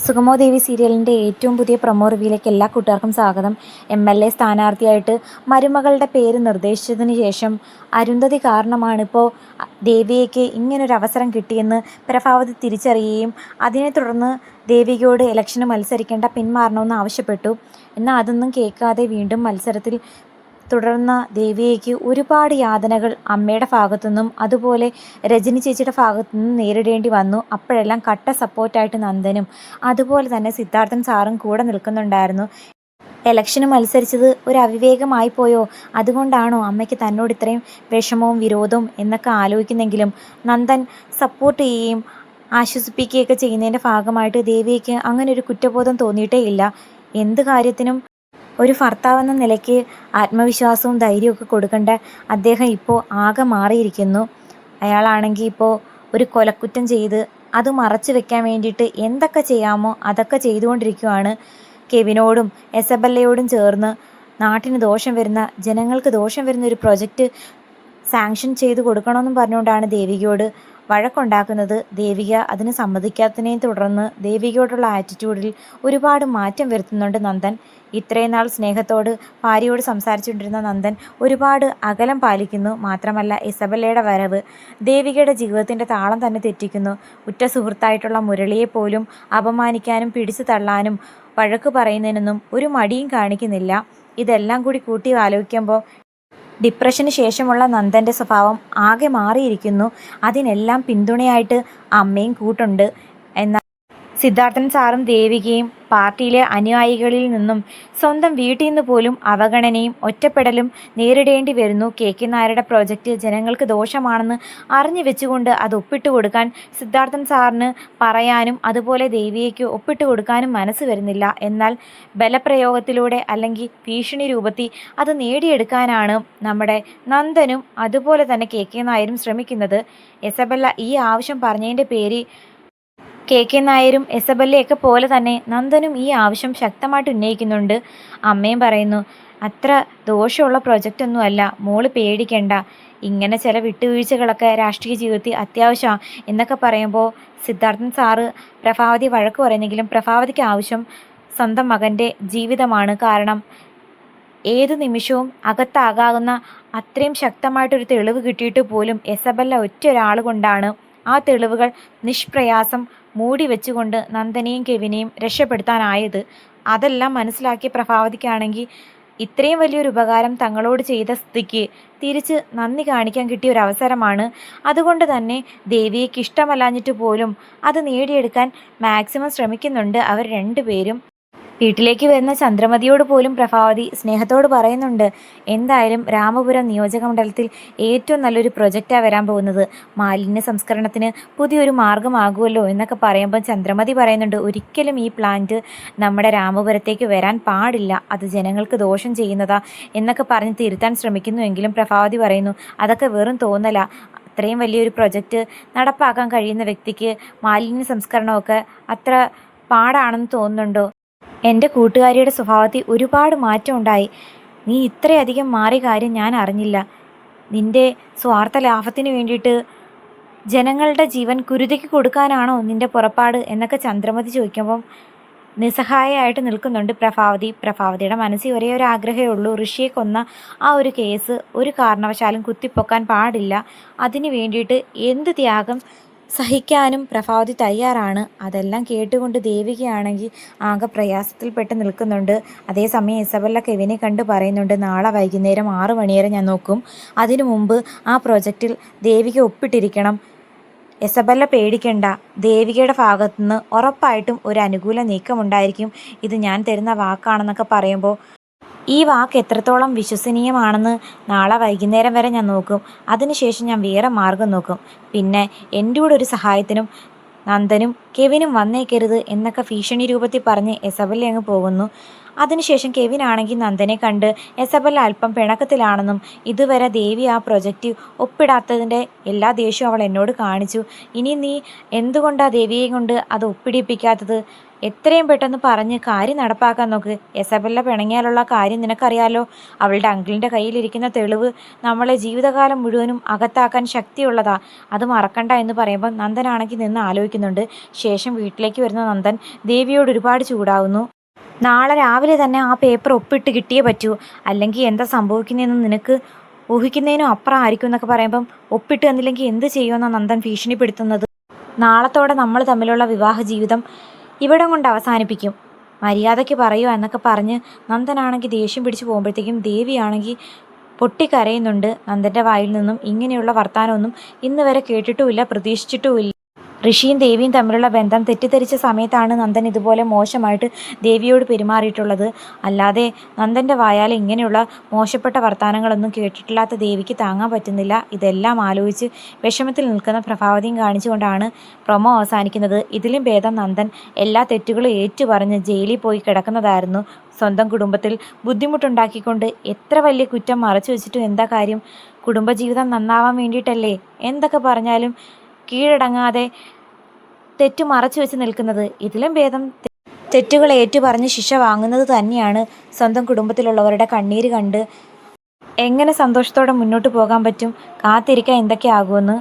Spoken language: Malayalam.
സുഗമോ ദേവി സീരിയലിൻ്റെ ഏറ്റവും പുതിയ പ്രൊമോ റിവ്യൂയിലേക്ക് എല്ലാ കൂട്ടുകാർക്കും സ്വാഗതം. MLA സ്ഥാനാർത്ഥിയായിട്ട് മരുമകളുടെ പേര് നിർദ്ദേശിച്ചതിന് ശേഷം അരുന്ധതി കാരണമാണിപ്പോൾ ദേവികയ്ക്ക് ഇങ്ങനൊരു അവസരം കിട്ടിയെന്ന് പ്രഭാവതി തിരിച്ചറിയുകയും അതിനെ തുടർന്ന് ദേവികയോട് ഇലക്ഷന് മത്സരിക്കേണ്ട പിന്മാറണമെന്ന് ആവശ്യപ്പെട്ടു. എന്നാൽ അതൊന്നും കേൾക്കാതെ വീണ്ടും മത്സരത്തിൽ തുടർന്ന ദേവികയ്ക്ക് ഒരുപാട് യാതനകൾ അമ്മയുടെ ഭാഗത്തുനിന്നും അതുപോലെ രജനി ചേച്ചിയുടെ ഭാഗത്തുനിന്നും നേരിടേണ്ടി വന്നു. അപ്പോഴെല്ലാം കട്ട സപ്പോർട്ടായിട്ട് നന്ദനും അതുപോലെ തന്നെ സിദ്ധാർത്ഥൻ സാറും കൂടെ നിൽക്കുന്നുണ്ടായിരുന്നു. ഇലക്ഷന് മത്സരിച്ചത് ഒരു അവിവേകമായി പോയോ, അതുകൊണ്ടാണോ അമ്മയ്ക്ക് തന്നോട് ഇത്രയും വിഷമവും വിരോധവും എന്നൊക്കെ ആലോചിക്കുന്നെങ്കിലും നന്ദൻ സപ്പോർട്ട് ചെയ്യുകയും ആശ്വസിപ്പിക്കുകയൊക്കെ ചെയ്യുന്നതിൻ്റെ ഭാഗമായിട്ട് ദേവികയ്ക്ക് അങ്ങനെ ഒരു കുറ്റബോധം തോന്നിയിട്ടേ ഇല്ല. എന്ത് കാര്യത്തിനും ഒരു ഭർത്താവെന്ന നിലയ്ക്ക് ആത്മവിശ്വാസവും ധൈര്യമൊക്കെ കൊടുക്കേണ്ട അദ്ദേഹം ഇപ്പോൾ ആകെ മാറിയിരിക്കുന്നു. അയാളാണെങ്കിൽ ഇപ്പോൾ ഒരു കൊലക്കുറ്റം ചെയ്ത് അത് മറച്ചു വെക്കാൻ വേണ്ടിയിട്ട് എന്തൊക്കെ ചെയ്യാമോ അതൊക്കെ ചെയ്തുകൊണ്ടിരിക്കുകയാണ്. കെവിനോടും എസബല്ലയോടും ചേർന്ന് നാട്ടിന് ദോഷം വരുന്ന, ജനങ്ങൾക്ക് ദോഷം വരുന്ന ഒരു പ്രൊജക്റ്റ് സാങ്ഷൻ ചെയ്ത് കൊടുക്കണമെന്നും പറഞ്ഞുകൊണ്ടാണ് ദേവികയോട് വഴക്കുണ്ടാക്കുന്നത്. ദേവിക അതിന് സമ്മതിക്കാത്തതിനെ തുടർന്ന് ദേവികയോടുള്ള ആറ്റിറ്റ്യൂഡിൽ ഒരുപാട് മാറ്റം വരുത്തുന്നുണ്ട് നന്ദൻ. ഇത്രയും നാൾ സ്നേഹത്തോട് ഭാര്യയോട് സംസാരിച്ചുകൊണ്ടിരുന്ന നന്ദൻ ഒരുപാട് അകലം പാലിക്കുന്നു. മാത്രമല്ല, ഇസബല്ലയുടെ വരവ് ദേവികയുടെ ജീവിതത്തിൻ്റെ താളം തന്നെ തെറ്റിക്കുന്നു. ഉറ്റ സുഹൃത്തായിട്ടുള്ള മുരളിയെ പോലും അപമാനിക്കാനും പിടിച്ചു തള്ളാനും വഴക്ക് പറയുന്നതിനൊന്നും ഒരു മടിയും കാണിക്കുന്നില്ല. ഇതെല്ലാം കൂടി കൂട്ടി ആലോചിക്കുമ്പോൾ ഡിപ്രഷന് ശേഷമുള്ള നന്ദൻ്റെ സ്വഭാവം ആകെ മാറിയിരിക്കുന്നു. അതിനെല്ലാം പിന്തുണയായിട്ട് അമ്മയും കൂട്ടുണ്ട്. എന്നാൽ സിദ്ധാർത്ഥൻ സാറും ദേവികയും പാർട്ടിയിലെ അനുയായികളിൽ നിന്നും സ്വന്തം വീട്ടിൽ നിന്ന് പോലും അവഗണനയും ഒറ്റപ്പെടലും നേരിടേണ്ടി വരുന്നു. KK നായരുടെ പ്രോജക്റ്റ് ജനങ്ങൾക്ക് ദോഷമാണെന്ന് അറിഞ്ഞു വെച്ചുകൊണ്ട് അത് ഒപ്പിട്ട് കൊടുക്കാൻ സിദ്ധാർത്ഥൻ സാറിന് പറയാനും അതുപോലെ ദേവികയ്ക്ക് ഒപ്പിട്ട് കൊടുക്കാനും മനസ്സ് വരുന്നില്ല. എന്നാൽ ബലപ്രയോഗത്തിലൂടെ അല്ലെങ്കിൽ ഭീഷണി രൂപത്തിൽ അത് നേടിയെടുക്കാനാണ് നമ്മുടെ നന്ദനും അതുപോലെ തന്നെ KK നായരും ശ്രമിക്കുന്നത്. എസബല്ല ഈ ആവശ്യം പറഞ്ഞതിൻ്റെ പേര് KK നായരും എസബല്ലയൊക്കെ പോലെ തന്നെ നന്ദനും ഈ ആവശ്യം ശക്തമായിട്ട് ഉന്നയിക്കുന്നുണ്ട്. അമ്മയും പറയുന്നു, അത്ര ദോഷമുള്ള പ്രൊജക്റ്റൊന്നും അല്ല, മോള് പേടിക്കണ്ട, ഇങ്ങനെ ചില വിട്ടുവീഴ്ചകളൊക്കെ രാഷ്ട്രീയ ജീവിതത്തിൽ അത്യാവശ്യമാണ് എന്നൊക്കെ പറയുമ്പോൾ സിദ്ധാർത്ഥൻ സാറ് പ്രഭാവതി വഴക്ക് പറയുന്നെങ്കിലും പ്രഭാവതിക്ക് ആവശ്യം സ്വന്തം മകൻ്റെ ജീവിതമാണ്. കാരണം ഏത് നിമിഷവും അകത്താകാവുന്ന അത്രയും ശക്തമായിട്ടൊരു തെളിവ് കിട്ടിയിട്ട് പോലും എസബല്ല ഒറ്റ ഒരാൾ കൊണ്ടാണ് ആ തെളിവുകൾ നിഷ്പ്രയാസം മൂടി വെച്ചുകൊണ്ട് നന്ദനെയും കെവിനെയും രക്ഷപ്പെടുത്താനായത്. അതെല്ലാം മനസ്സിലാക്കിയ പ്രഭാവതിക്കാണെങ്കിൽ ഇത്രയും വലിയൊരു ഉപകാരം തങ്ങളോട് ചെയ്ത സ്ഥിതിക്ക് തിരിച്ച് നന്ദി കാണിക്കാൻ കിട്ടിയ ഒരു അവസരമാണ്. അതുകൊണ്ട് തന്നെ ദേവിക്ക് ഇഷ്ടമല്ലാഞ്ഞിട്ട് പോലും അത് നേടിയെടുക്കാൻ മാക്സിമം ശ്രമിക്കുന്നുണ്ട് അവർ രണ്ടുപേരും. വീട്ടിലേക്ക് വരുന്ന ചന്ദ്രമതിയോട് പോലും പ്രഭാവതി സ്നേഹത്തോട് പറയുന്നുണ്ട്, എന്തായാലും രാമപുരം നിയോജക മണ്ഡലത്തിൽ ഏറ്റവും നല്ലൊരു പ്രൊജക്റ്റാണ് വരാൻ പോകുന്നത്, മാലിന്യ സംസ്കരണത്തിന് പുതിയൊരു മാർഗമാകുമല്ലോ എന്നൊക്കെ പറയുമ്പോൾ ചന്ദ്രമതി പറയുന്നുണ്ട്, ഒരിക്കലും ഈ പ്ലാന്റ് നമ്മുടെ രാമപുരത്തേക്ക് വരാൻ പാടില്ല, അത് ജനങ്ങൾക്ക് ദോഷം ചെയ്യുന്നതാ എന്നൊക്കെ പറഞ്ഞ് തിരുത്താൻ ശ്രമിക്കുന്നുവെങ്കിലും പ്രഭാവതി പറയുന്നു, അതൊക്കെ വെറും തോന്നല, അത്രയും വലിയൊരു പ്രൊജക്റ്റ് നടപ്പാക്കാൻ കഴിയുന്ന വ്യക്തിക്ക് മാലിന്യ സംസ്കരണമൊക്കെ അത്ര പാടാണെന്ന് തോന്നുന്നുണ്ടോ? എൻ്റെ കൂട്ടുകാരിയുടെ സ്വഭാവത്തിൽ ഒരുപാട് മാറ്റം ഉണ്ടായി, നീ ഇത്രയധികം മാറിയ കാര്യം ഞാൻ അറിഞ്ഞില്ല, നിൻ്റെ സ്വാർത്ഥ ലാഭത്തിന് വേണ്ടിയിട്ട് ജനങ്ങളുടെ ജീവൻ കുരുതിക്ക് കൊടുക്കാനാണോ നിൻ്റെ പുറപ്പാട് എന്നൊക്കെ ചന്ദ്രമതി ചോദിക്കുമ്പം നിസ്സഹായമായിട്ട് നിൽക്കുന്നുണ്ട് പ്രഭാവതി. പ്രഭാവതിയുടെ മനസ്സിൽ ഒരേ ഒരു ആഗ്രഹമേ ഉള്ളൂ, ഋഷിയെ കൊന്ന ആ ഒരു കേസ് ഒരു കാരണവശാലും കുത്തിപ്പൊക്കാൻ പാടില്ല, അതിന് വേണ്ടിയിട്ട് എന്ത് ത്യാഗം സഹിക്കാനും പ്രഭാവതി തയ്യാറാണ്. അതെല്ലാം കേട്ടുകൊണ്ട് ദേവികയാണെങ്കിൽ ആകെ പ്രയാസത്തിൽപ്പെട്ട് നിൽക്കുന്നുണ്ട്. അതേസമയം ഇസബല്ല കെവിനെ കണ്ട് പറയുന്നുണ്ട്, നാളെ വൈകുന്നേരം 6 മണി വരെ ഞാൻ നോക്കും, അതിനു മുമ്പ് ആ പ്രോജക്റ്റിൽ ദേവിക ഒപ്പിട്ടിരിക്കണം. ഇസബല്ല പേടിക്കണ്ട, ദേവികയുടെ ഭാഗത്തുനിന്ന് ഉറപ്പായിട്ടും ഒരു അനുകൂല നീക്കമുണ്ടായിരിക്കും, ഇത് ഞാൻ തരുന്ന വാക്കാണെന്നൊക്കെ പറയുമ്പോൾ ഈ വാക്ക് എത്രത്തോളം വിശ്വസനീയമാണെന്ന് നാളെ വൈകുന്നേരം വരെ ഞാൻ നോക്കും, അതിനുശേഷം ഞാൻ വേറെ മാർഗം നോക്കും, പിന്നെ എൻ്റെ കൂടെ ഒരു സഹായത്തിനും നന്ദനും കെവിനും വന്നേക്കരുത് എന്നൊക്കെ ഭീഷണി രൂപത്തിൽ പറഞ്ഞ് എസബല്ല അങ്ങ് പോകുന്നു. അതിനുശേഷം കെവിൻ ആണെങ്കിൽ നന്ദനെ കണ്ട് എസബെല്ല അല്പം പിണക്കത്തിലാണെന്നും ഇതുവരെ ദേവി ആ പ്രൊജക്റ്റ് ഒപ്പിടാത്തതിൻ്റെ എല്ലാ ദേഷ്യവും അവൾ എന്നോട് കാണിച്ചു. ഇനി നീ എന്തുകൊണ്ടാണ് ദേവിയെ കൊണ്ട് അത് ഒപ്പിടിപ്പിക്കാത്തത്? എത്രയും പെട്ടെന്ന് പറഞ്ഞ് കാര്യം നടപ്പാക്കാൻ നോക്ക്. എസബെല്ല പിണങ്ങിയാലുള്ള കാര്യം നിനക്കറിയാലോ. അവളുടെ അങ്കിളിൻ്റെ കയ്യിലിരിക്കുന്ന തെളിവ് നമ്മളെ ജീവിതകാലം മുഴുവനും അകത്താക്കാൻ ശക്തിയുള്ളതാ. അത് മറക്കണ്ട എന്ന് പറയുമ്പോൾ നന്ദനാണെങ്കിൽ നിന്ന് ആലോചിക്കുന്നുണ്ട്. ശേഷം വീട്ടിലേക്ക് വരുന്ന നന്ദൻ ദേവിയോട് ഒരുപാട് ചൂടാവുന്നു. നാളെ രാവിലെ തന്നെ ആ പേപ്പർ ഒപ്പിട്ട് കിട്ടിയേ പറ്റൂ, അല്ലെങ്കിൽ എന്താ സംഭവിക്കുന്നതെന്ന് നിനക്ക് ഊഹിക്കുന്നതിനും അപ്പുറം ആയിരിക്കും എന്നൊക്കെ പറയുമ്പം ഒപ്പിട്ട് തന്നില്ലെങ്കിൽ എന്ത് ചെയ്യുമെന്നാണ് നന്ദൻ ഭീഷണിപ്പെടുത്തുന്നത്. നാളത്തോടെ നമ്മൾ തമ്മിലുള്ള വിവാഹ ജീവിതം ഇവിടം കൊണ്ട് അവസാനിപ്പിക്കും, മര്യാദയ്ക്ക് പറയുക എന്നൊക്കെ പറഞ്ഞ് നന്ദനാണെങ്കിൽ ദേഷ്യം പിടിച്ച് പോകുമ്പോഴത്തേക്കും ദേവിയാണെങ്കിൽ പൊട്ടിക്കരയുന്നുണ്ട്. നന്ദൻ്റെ വായിൽ നിന്നും ഇങ്ങനെയുള്ള വർത്തമാനമൊന്നും ഇന്ന് വരെ കേട്ടിട്ടുമില്ല, പ്രതീക്ഷിച്ചിട്ടുമില്ല. ഋഷിയും ദേവിയും തമ്മിലുള്ള ബന്ധം തെറ്റിദ്ധരിച്ച സമയത്താണ് നന്ദൻ ഇതുപോലെ മോശമായിട്ട് ദേവിയോട് പെരുമാറിയിട്ടുള്ളത്. അല്ലാതെ നന്ദൻ്റെ വായാൽ ഇങ്ങനെയുള്ള മോശപ്പെട്ട വർത്തമാനങ്ങളൊന്നും കേട്ടിട്ടില്ലാത്ത ദേവിക്ക് താങ്ങാൻ പറ്റുന്നില്ല. ഇതെല്ലാം ആലോചിച്ച് വിഷമത്തിൽ നിൽക്കുന്ന പ്രഭാവതിയും കാണിച്ചുകൊണ്ടാണ് പ്രൊമോ അവസാനിക്കുന്നത്. ഇതിലും ഭേദം നന്ദൻ എല്ലാ തെറ്റുകളും ഏറ്റുപറഞ്ഞ് ജയിലിൽ പോയി കിടക്കുന്നതായിരുന്നു. സ്വന്തം കുടുംബത്തിൽ ബുദ്ധിമുട്ടുണ്ടാക്കിക്കൊണ്ട് എത്ര വലിയ കുറ്റം മറച്ചു വെച്ചിട്ടും എന്താ കാര്യം? കുടുംബജീവിതം നന്നാവാൻ വേണ്ടിയിട്ടല്ലേ എന്തൊക്കെ പറഞ്ഞാലും കീഴടങ്ങാതെ തെറ്റു മറച്ചു വെച്ച് നിൽക്കുന്നത്. ഇതിലും ഭേദം തെറ്റുകൾ ഏറ്റുപറഞ്ഞ് ശിക്ഷ വാങ്ങുന്നത് തന്നെയാണ്. സ്വന്തം കുടുംബത്തിലുള്ളവരുടെ കണ്ണീര് കണ്ട് എങ്ങനെ സന്തോഷത്തോടെ മുന്നോട്ട് പോകാൻ പറ്റും? കാത്തിരിക്കാൻ എന്തൊക്കെയാകുമെന്ന്.